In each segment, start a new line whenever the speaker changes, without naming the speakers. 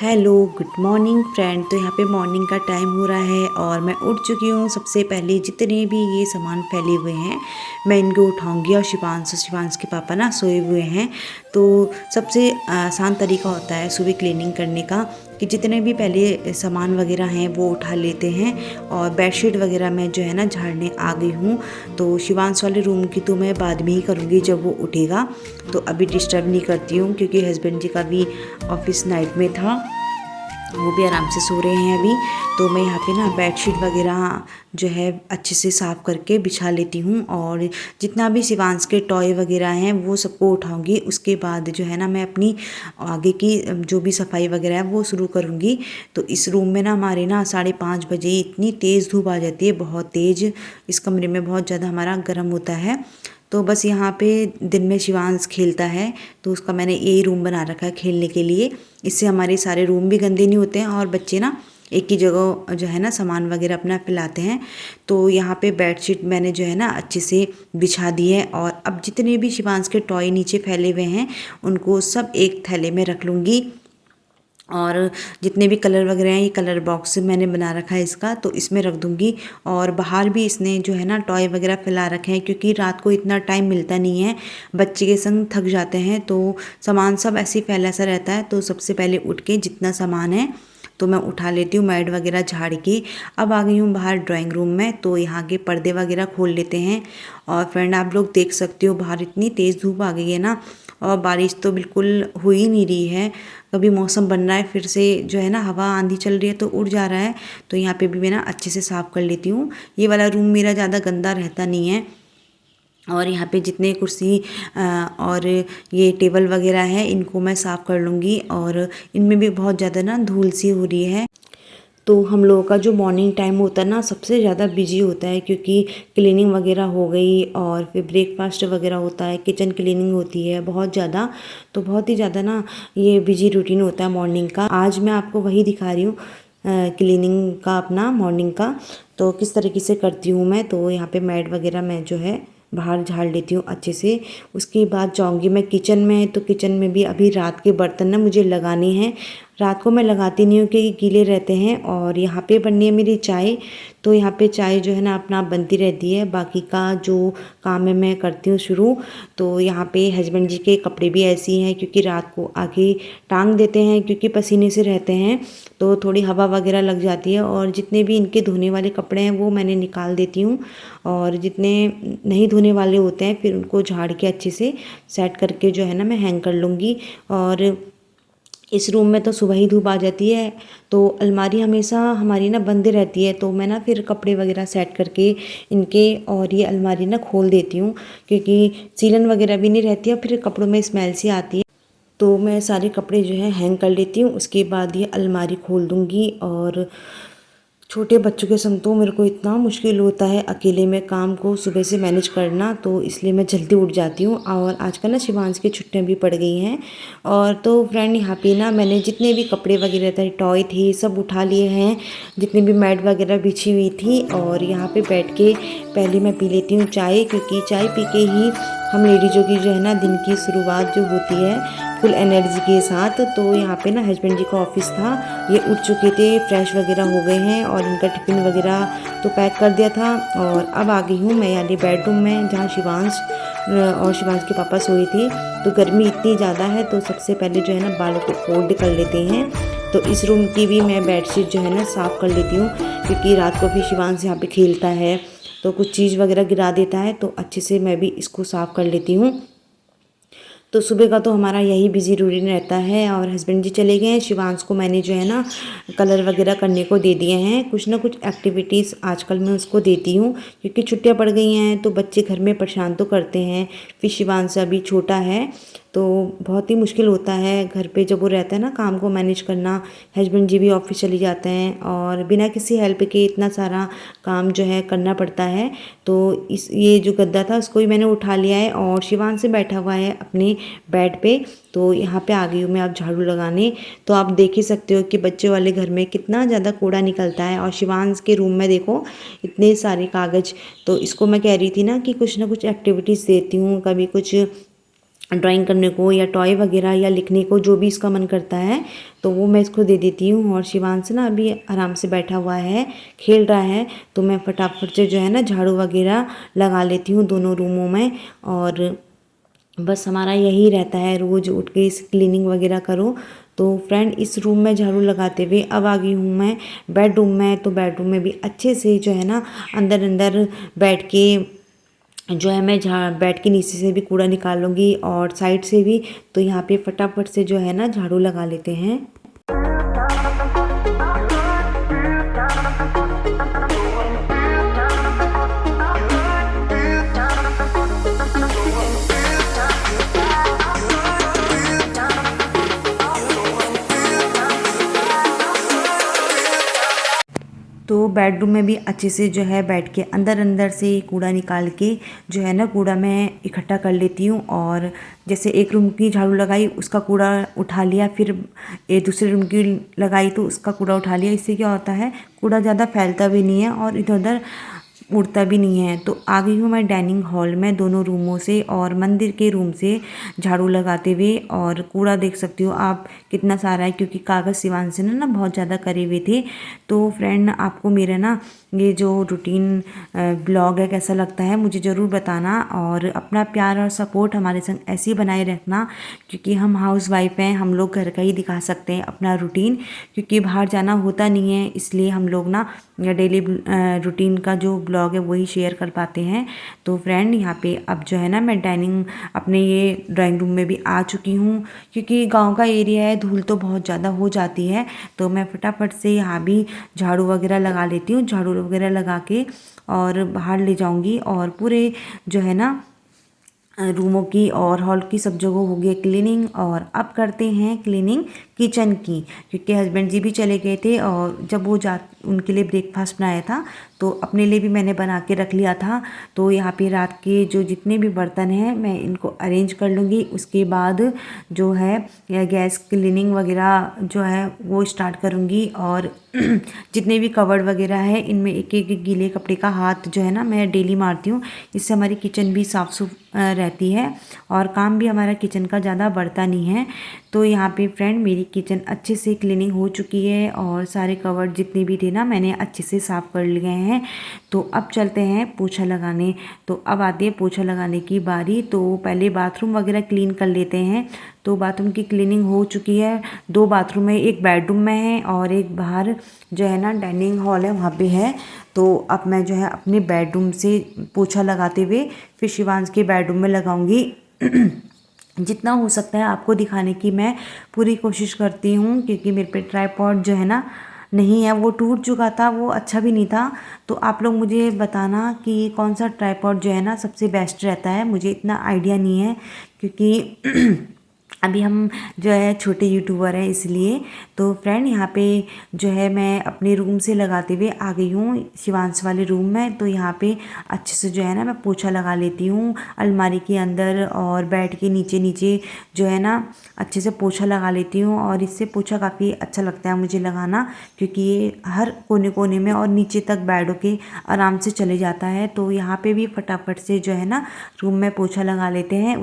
Hello good morning friend. तो यहाँ पे मॉर्निंग का टाइम हो रहा है और मैं उठ चुकी हूँ। सबसे पहले जितने भी ये सामान फैले हुए हैं मैं इनको उठाऊंगी। और शिवांश के पापा ना सोए हुए हैं। तो सबसे आसान तरीका होता है सुबह क्लीनिंग करने का कि जितने भी पहले सामान वगैरह हैं वो उठा लेते हैं। और बेडशीट वगैरह मैं जो है ना झाड़ने आ गई हूँ। तो शिवांश वाले रूम की तो मैं बाद में ही करूँगी जब वो उठेगा। तो अभी डिस्टर्ब नहीं करती हूँ क्योंकि हस्बैंड जी का भी ऑफिस नाइट में था, वो भी आराम से सो रहे हैं अभी। तो मैं यहाँ पे ना बेडशीट वगैरह जो है अच्छे से साफ़ करके बिछा लेती हूँ। और जितना भी शिवांश के टॉय वगैरह हैं वो सबको उठाऊंगी। उसके बाद जो है ना मैं अपनी आगे की जो भी सफाई वगैरह है वो शुरू करूँगी। तो इस रूम में ना हमारे ना 5:30 बजे इतनी तेज़ धूप आ जाती है, बहुत तेज़। इस कमरे में बहुत ज़्यादा हमारा गर्म होता है। तो बस यहाँ पे दिन में शिवांश खेलता है तो उसका मैंने यही रूम बना रखा है खेलने के लिए। इससे हमारे सारे रूम भी गंदे नहीं होते हैं और बच्चे ना एक ही जगह जो है ना सामान वगैरह अपना फैलाते हैं। तो यहाँ पे बेडशीट मैंने जो है ना अच्छे से बिछा दी है। और अब जितने भी शिवांश के टॉय नीचे फैले हुए हैं उनको सब एक थैले में रख लूँगी। और जितने भी कलर वगैरह हैं ये कलर बॉक्स मैंने बना रखा है इसका, तो इसमें रख दूँगी। और बाहर भी इसने जो है ना टॉय वगैरह फैला रखे हैं क्योंकि रात को इतना टाइम मिलता नहीं है, बच्चे के संग थक जाते हैं तो सामान सब ऐसे ही फैला सा रहता है। तो सबसे पहले उठ के जितना सामान है तो मैं उठा लेती हूँ मैट वगैरह झाड़ के। अब आ गई हूँ बाहर ड्राइंग रूम में, तो यहाँ के पर्दे वगैरह खोल लेते हैं। और फ्रेंड आप लोग देख सकते हो बाहर इतनी तेज़ धूप आ गई है ना, और बारिश तो बिल्कुल हो ही नहीं रही है। कभी मौसम बन रहा है फिर से जो है ना हवा आंधी चल रही है तो उड़ जा रहा है। तो यहाँ पे भी मैं ना अच्छे से साफ़ कर लेती हूँ। ये वाला रूम मेरा ज़्यादा गंदा रहता नहीं है। और यहाँ पे जितने कुर्सी और ये टेबल वगैरह है इनको मैं साफ़ कर लूँगी। और इनमें भी बहुत ज़्यादा ना धूल सी हो रही है। तो हम लोगों का जो मॉर्निंग टाइम होता है ना सबसे ज़्यादा बिजी होता है क्योंकि क्लीनिंग वगैरह हो गई और फिर ब्रेकफास्ट वगैरह होता है, किचन क्लीनिंग होती है बहुत ज़्यादा। तो बहुत ही ज़्यादा ना ये बिजी रूटीन होता है मॉर्निंग का। आज मैं आपको वही दिखा रही हूँ क्लीनिंग का अपना मॉर्निंग का। तो किस तरीके से करती हूँ मैं। तो यहाँ पे मैट वगैरह मैं जो है बाहर झाड़ लेती हूँ अच्छे से। उसके बाद जाऊँगी मैं किचन में। तो किचन में भी अभी रात के बर्तन ना मुझे लगाने हैं। रात को मैं लगाती नहीं हूँ क्योंकि गीले रहते हैं। और यहाँ पे बननी है मेरी चाय। तो यहाँ पे चाय जो है ना अपना आप बनती रहती है, बाकी का जो काम है मैं करती हूँ शुरू। तो यहाँ पे हस्बैंड जी के कपड़े भी ऐसे ही हैं क्योंकि रात को आगे टांग देते हैं क्योंकि पसीने से रहते हैं तो थोड़ी हवा वगैरह लग जाती है। और जितने भी इनके धोने वाले कपड़े हैं वो मैंने निकाल देती हूँ। और जितने नहीं धोने वाले होते हैं फिर उनको झाड़ के अच्छे से सेट करके जो है ना मैं हैंग कर लूँगी। और इस रूम में तो सुबह ही धूप आ जाती है तो अलमारी हमेशा हमारी ना बंद रहती है। तो मैं ना फिर कपड़े वगैरह सेट करके इनके और ये अलमारी ना खोल देती हूँ क्योंकि सीलन वगैरह भी नहीं रहती है फिर कपड़ों में स्मेल सी आती है। तो मैं सारे कपड़े जो है हैंग कर लेती हूँ। उसके बाद ये अलमारी खोल दूँगी। और छोटे बच्चों के संग तो मेरे को इतना मुश्किल होता है अकेले में काम को सुबह से मैनेज करना, तो इसलिए मैं जल्दी उठ जाती हूँ। और आजकल ना शिवांश की छुट्टियाँ भी पड़ गई हैं। और तो फ्रेंड यहाँ पे ना मैंने जितने भी कपड़े वगैरह थे टॉय थे सब उठा लिए हैं, जितनी भी मैट वगैरह बिछी हुई थी। और यहाँ पे बैठ के पहले मैं पी लेती हूँ चाय क्योंकि चाय पी के ही हम लेडीज़ों की जो है ना दिन की शुरुआत जो होती है फुल एनर्जी के साथ। तो यहाँ पे ना हस्बैंड जी का ऑफिस था, ये उठ चुके थे, फ्रेश वगैरह हो गए हैं और इनका टिफ़िन वगैरह तो पैक कर दिया था। और अब आ गई हूँ मैं यानी बेडरूम में जहाँ शिवांश और शिवांश के पापा सोए थे। तो गर्मी इतनी ज़्यादा है तो सबसे पहले जो है ना बालों को फोल्ड कर लेते हैं। तो इस रूम की भी मैं बेडशीट जो है ना साफ़ कर लेती हूँ क्योंकि रात को भी शिवांश यहाँ पे खेलता है तो कुछ चीज़ वगैरह गिरा देता है, तो अच्छे से मैं भी इसको साफ़ कर लेती हूँ। तो सुबह का तो हमारा यही बिजी रूटीन रहता है। और हस्बैंड जी चले गए हैं, शिवांश को मैंने जो है ना कलर वगैरह करने को दे दिए हैं। कुछ ना कुछ एक्टिविटीज़ आजकल मैं उसको देती हूँ क्योंकि छुट्टियां पड़ गई हैं तो बच्चे घर में परेशान तो करते हैं। फिर शिवांश अभी छोटा है तो बहुत ही मुश्किल होता है घर पे जब वो रहता है ना काम को मैनेज करना। हस्बैंड जी भी ऑफिस चले जाते हैं और बिना किसी हेल्प के इतना सारा काम जो है करना पड़ता है। तो इस ये जो गद्दा था उसको ही मैंने उठा लिया है और शिवांश से बैठा हुआ है अपने बेड पे। तो यहाँ पे आ गई हूँ मैं अब झाड़ू लगाने। तो आप देख ही सकते हो कि बच्चे वाले घर में कितना ज़्यादा कूड़ा निकलता है। और शिवांश के रूम में देखो इतने सारे कागज़। तो इसको मैं कह रही थी ना कि कुछ ना कुछ एक्टिविटीज़ देती हूँ, कभी कुछ ड्राइंग करने को या टॉय वगैरह या लिखने को, जो भी इसका मन करता है तो वो मैं इसको दे देती हूँ। और शिवांश ना अभी आराम से बैठा हुआ है, खेल रहा है, तो मैं फटाफट से जो है ना झाड़ू वगैरह लगा लेती हूँ दोनों रूमों में। और बस हमारा यही रहता है, रोज़ उठ के इस क्लीनिंग वगैरह करो। तो फ्रेंड, इस रूम में झाड़ू लगाते हुए अब आ गई हूँ मैं बेडरूम में। तो बेडरूम में भी अच्छे से जो है ना अंदर अंदर बैठ के जो है मैं बेड के नीचे से भी कूड़ा निकाल लूँगी और साइड से भी। तो यहाँ पे फटाफट से जो है ना झाड़ू लगा लेते हैं। तो बेडरूम में भी अच्छे से जो है बैठ के अंदर अंदर से कूड़ा निकाल के जो है ना कूड़ा मैं इकट्ठा कर लेती हूँ। और जैसे एक रूम की झाड़ू लगाई, उसका कूड़ा उठा लिया, फिर एक दूसरे रूम की लगाई तो उसका कूड़ा उठा लिया। इससे क्या होता है, कूड़ा ज़्यादा फैलता भी नहीं है और इधर उधर उड़ता भी नहीं है। तो आ गई हूँ मैं डाइनिंग हॉल में दोनों रूमों से और मंदिर के रूम से झाड़ू लगाते हुए। और कूड़ा देख सकते हो आप कितना सारा है, क्योंकि कागज़ शिवांश ने ना बहुत ज़्यादा करे हुए थे। तो फ्रेंड, आपको मेरा ना ये जो रूटीन ब्लॉग है कैसा लगता है मुझे ज़रूर बताना। और अपना प्यार और सपोर्ट हमारे संग ऐसे ही बनाए रखना, क्योंकि हम हाउस वाइफ हैं, हम लोग घर का ही दिखा सकते हैं अपना रूटीन, क्योंकि बाहर जाना होता नहीं है। इसलिए हम लोग ना डेली रूटीन का जो ब्लॉग है वही शेयर कर पाते हैं। तो फ्रेंड, यहाँ पे अब जो है ना मैं डाइनिंग अपने ये ड्राइंग रूम में भी आ चुकी हूँ, क्योंकि गांव का एरिया है, धूल तो बहुत ज़्यादा हो जाती है। तो मैं फटाफट से यहाँ भी झाड़ू वगैरह लगा लेती हूँ। झाड़ू वगैरह लगा के और बाहर ले जाऊँगी और पूरे जो है ना रूमों की और हॉल की सब जगह हो गई क्लीनिंग। और अब करते हैं क्लीनिंग किचन की, क्योंकि हस्बैंड जी भी चले गए थे और जब वो उनके लिए ब्रेकफास्ट बनाया था तो अपने लिए भी मैंने बना के रख लिया था। तो यहाँ पे रात के जो जितने भी बर्तन हैं मैं इनको अरेंज कर लूँगी। उसके बाद जो है गैस क्लीनिंग वगैरह जो है वो स्टार्ट करूँगी। और जितने भी कवर्ड वगैरह है इनमें एक एक गीले कपड़े का हाथ जो है ना मैं डेली मारती हूँ। इससे हमारी किचन भी साफ़ सुफ रहती है और काम भी हमारा किचन का ज़्यादा बढ़ता नहीं है। तो यहाँ पे फ्रेंड मेरी किचन अच्छे से क्लीनिंग हो चुकी है और सारे कवर्ड जितने भी थे ना मैंने अच्छे से साफ़ कर लिए हैं। तो अब चलते हैं पोछा लगाने। तो अब आती है पोछा लगाने की बारी। तो पहले बाथरूम वगैरह क्लीन कर लेते हैं। तो बाथरूम की क्लीनिंग हो चुकी है। 2 बाथरूम है, एक बेडरूम में है और एक बाहर जो है ना डाइनिंग हॉल है वहाँ पे है। तो अब मैं जो है अपने बेडरूम से पोछा लगाते हुए फिर शिवांश के बेडरूम में लगाऊंगी। जितना हो सकता है आपको दिखाने की मैं पूरी कोशिश करती हूँ, क्योंकि मेरे पे ट्राइपॉड जो है ना नहीं है, वो टूट चुका था, वो अच्छा भी नहीं था। तो आप लोग मुझे बताना कि कौन सा ट्राइपॉड जो है ना सबसे बेस्ट रहता है। मुझे इतना आइडिया नहीं है, क्योंकि अभी हम जो है छोटे यूट्यूबर हैं इसलिए। तो फ्रेंड, यहाँ पे जो है मैं अपने रूम से लगाते हुए आ गई हूँ शिवांश वाले रूम में। तो यहाँ पे अच्छे से जो है ना मैं पोछा लगा लेती हूँ अलमारी के अंदर और बेड के नीचे नीचे जो है ना अच्छे से पोछा लगा लेती हूँ। और इससे पोछा काफ़ी अच्छा लगता है मुझे लगाना, क्योंकि ये हर कोने कोने में और नीचे तक बेडों के आराम से चले जाता है। तो यहाँ पे भी फटाफट से जो है ना रूम में पोछा लगा लेते हैं।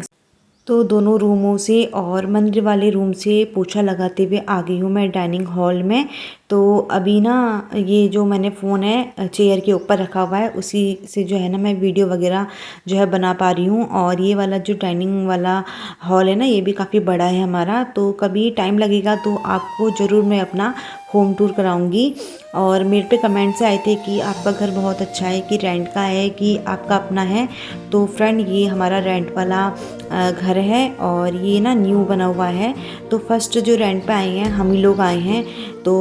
तो दोनों रूमों से और मंदिर वाले रूम से पोछा लगाते हुए आ गई हूँ मैं डाइनिंग हॉल में। तो अभी ना ये जो मैंने फ़ोन है चेयर के ऊपर रखा हुआ है, उसी से जो है ना मैं वीडियो वगैरह जो है बना पा रही हूँ। और ये वाला जो डाइनिंग वाला हॉल है ना ये भी काफ़ी बड़ा है हमारा। तो कभी टाइम लगेगा तो आपको ज़रूर मैं अपना होम टूर कराऊंगी। और मेरे पे कमेंट्स आए थे कि आपका घर बहुत अच्छा है, कि रेंट का है कि आपका अपना है। तो फ्रेंड, ये हमारा रेंट वाला घर है और ये ना न्यू बना हुआ है। तो फर्स्ट जो रेंट पे आए हैं हम ही लोग आए हैं। तो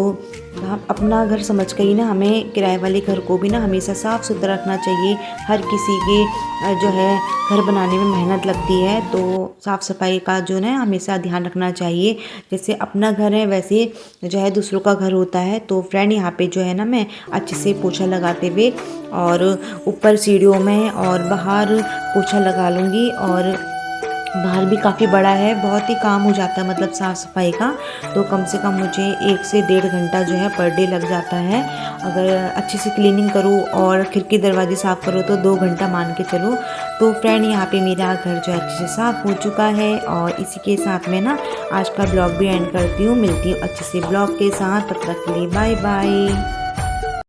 हम अपना घर समझ कर ही ना हमें किराए वाले घर को भी ना हमेशा साफ़ सुथरा रखना चाहिए। हर किसी के जो है घर बनाने में मेहनत लगती है, तो साफ़ सफाई का जो है हमेशा ध्यान रखना चाहिए। जैसे अपना घर है वैसे जो है दूसरों का घर होता है। तो फ्रेंड, यहाँ पे जो है ना मैं अच्छे से पोछा लगाते हुए और ऊपर सीढ़ियों में और बाहर पोछा लगा लूँगी। और बाहर भी काफ़ी बड़ा है, बहुत ही काम हो जाता है मतलब साफ़ सफाई का। तो कम से कम मुझे 1 से डेढ़ घंटा जो है पर डे लग जाता है। अगर अच्छे से क्लीनिंग करूँ और खिड़की दरवाजे साफ़ करूँ तो 2 घंटा मान के चलो। तो फ्रेंड यहाँ पे मेरा घर जो है अच्छे से साफ़ हो चुका है और इसी के साथ मैं ना आज का ब्लॉग भी एंड करती हूँ। मिलती हूँ अच्छे से ब्लॉग के साथ, तब तक के लिए बाय बाय।